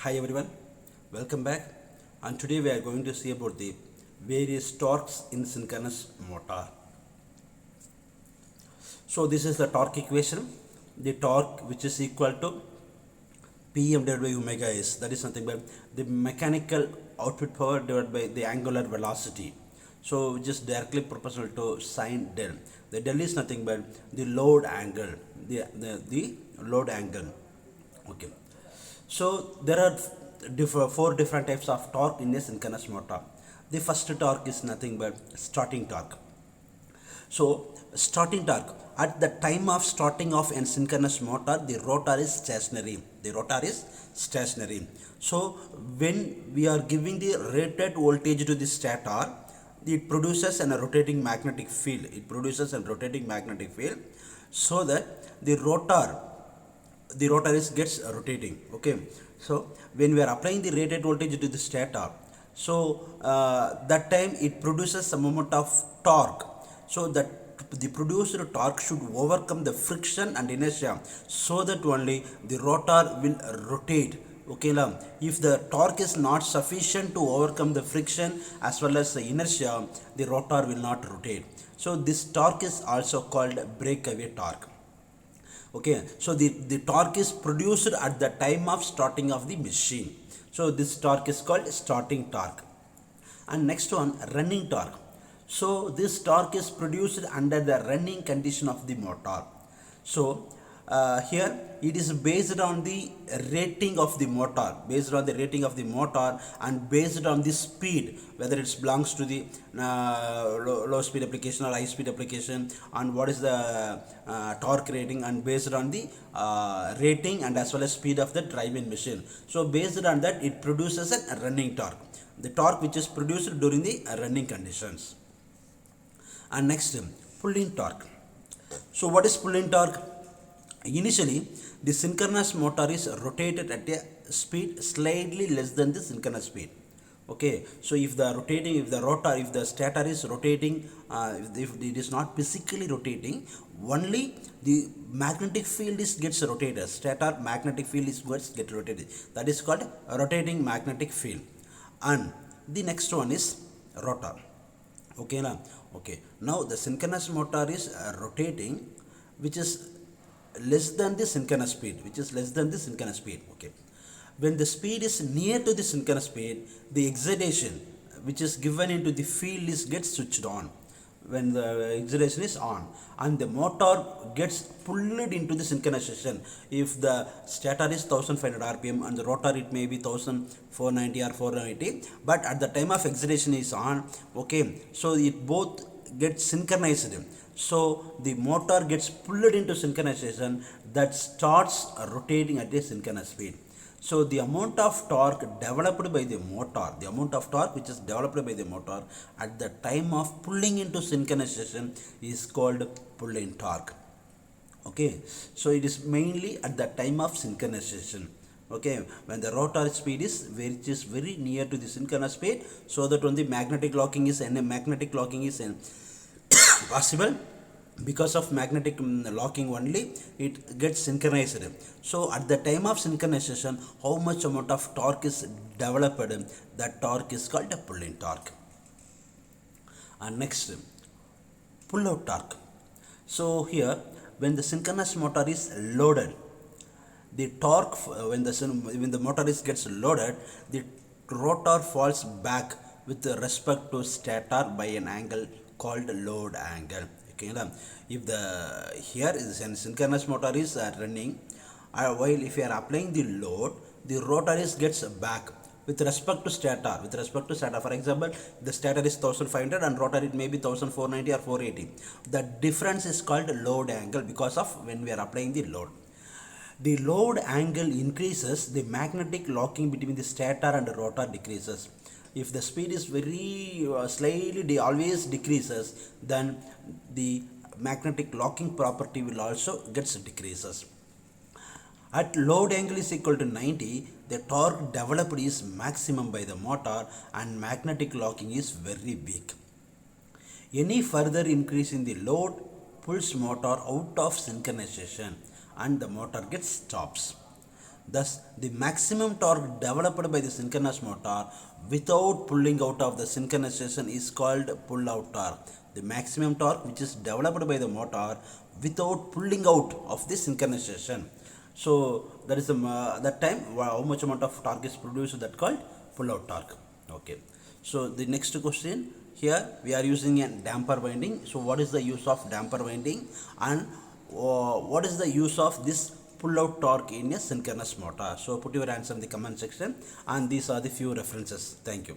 Hi everyone, welcome back, and today we are going to see about the various torques in synchronous motor. So this is the torque equation. The torque which is equal to Pm divided by omega s, that is nothing but the mechanical output power divided by the angular velocity. So which is directly proportional to sine del. The del is nothing but the load angle, the load angle. Okay. So there are four different types of torque in a synchronous motor. The first torque is nothing but starting torque. So starting torque at the time of starting of a synchronous motor, the rotor is stationary. The rotor is stationary. So when we are giving the rated voltage to the stator, it produces a rotating magnetic field. It produces a rotating magnetic field, so that the rotor is gets rotating. Okay, so when we are applying the rated voltage to the stator, so that time it produces some amount of torque, so that the produced torque should overcome the friction and inertia, so that only the rotor will rotate. Okay, if the torque is not sufficient to overcome the friction as well as the inertia, the rotor will not rotate. So this torque is also called breakaway torque. Okay, so the torque is produced at the time of starting of the machine. So this torque is called starting torque. And next one, running torque. So this torque is produced under the running condition of the motor. So here it is based on the rating of the motor, and based on the speed, whether it belongs to the low speed application or high speed application, and what is the torque rating, and based on the rating and as well as speed of the driving machine. So based on that, it produces a running torque, the torque which is produced during the running conditions. And next, pulling torque. So what is pulling torque? Initially, the synchronous motor is rotated at a speed slightly less than the synchronous speed. Okay, so if the stator is rotating, if it is not physically rotating, only the magnetic field gets rotated. Stator magnetic field gets rotated. That is called a rotating magnetic field. And the next one is rotor. Okay, now the synchronous motor is rotating, which is less than the synchronous speed, okay. When the speed is near to the synchronous speed, the excitation which is given into the field gets switched on. When the excitation is on, and the motor gets pulled into the synchronization. If the stator is 1500 rpm and the rotor it may be 1490 or 480, but at the time of excitation is on, okay, so it both gets synchronized. So the motor gets pulled into synchronization, that starts rotating at a synchronous speed. So the amount of torque developed by the motor, at the time of pulling into synchronization is called pulling torque. Okay, so it is mainly at the time of synchronization. Okay, when the rotor speed is very near to the synchronous speed, so that when the magnetic locking is possible. Because of magnetic locking only, it gets synchronized. So at the time of synchronization, how much amount of torque is developed, that torque is called a pulling torque. And next, pull out torque. So here, when the synchronous motor is loaded, the torque, when the motor gets loaded, the rotor falls back with respect to stator by an angle called load angle. Okay, if the here is a synchronous motor is running, while if you are applying the load, the rotor gets back with respect to stator. For example, the stator is 1500 and rotor it may be 1490 or 480. The difference is called load angle, because of when we are applying the load. The load angle increases, the magnetic locking between the stator and the rotor decreases. If the speed is very slightly always decreases, then the magnetic locking property will also gets decreases. At load angle is equal to 90, the torque developed is maximum by the motor and magnetic locking is very weak. Any further increase in the load pulls motor out of synchronization and the motor gets stops. Thus, the maximum torque developed by the synchronous motor without pulling out of the synchronization is called pull-out torque. The maximum torque which is developed by the motor without pulling out of the synchronization. So that is the that time how much amount of torque is produced, that called pull-out torque. Okay. So the next question, here we are using a damper winding. So what is the use of damper winding, and what is the use of this pull out torque in a synchronous motor? So put your answer in the comment section, and these are the few references. Thank you.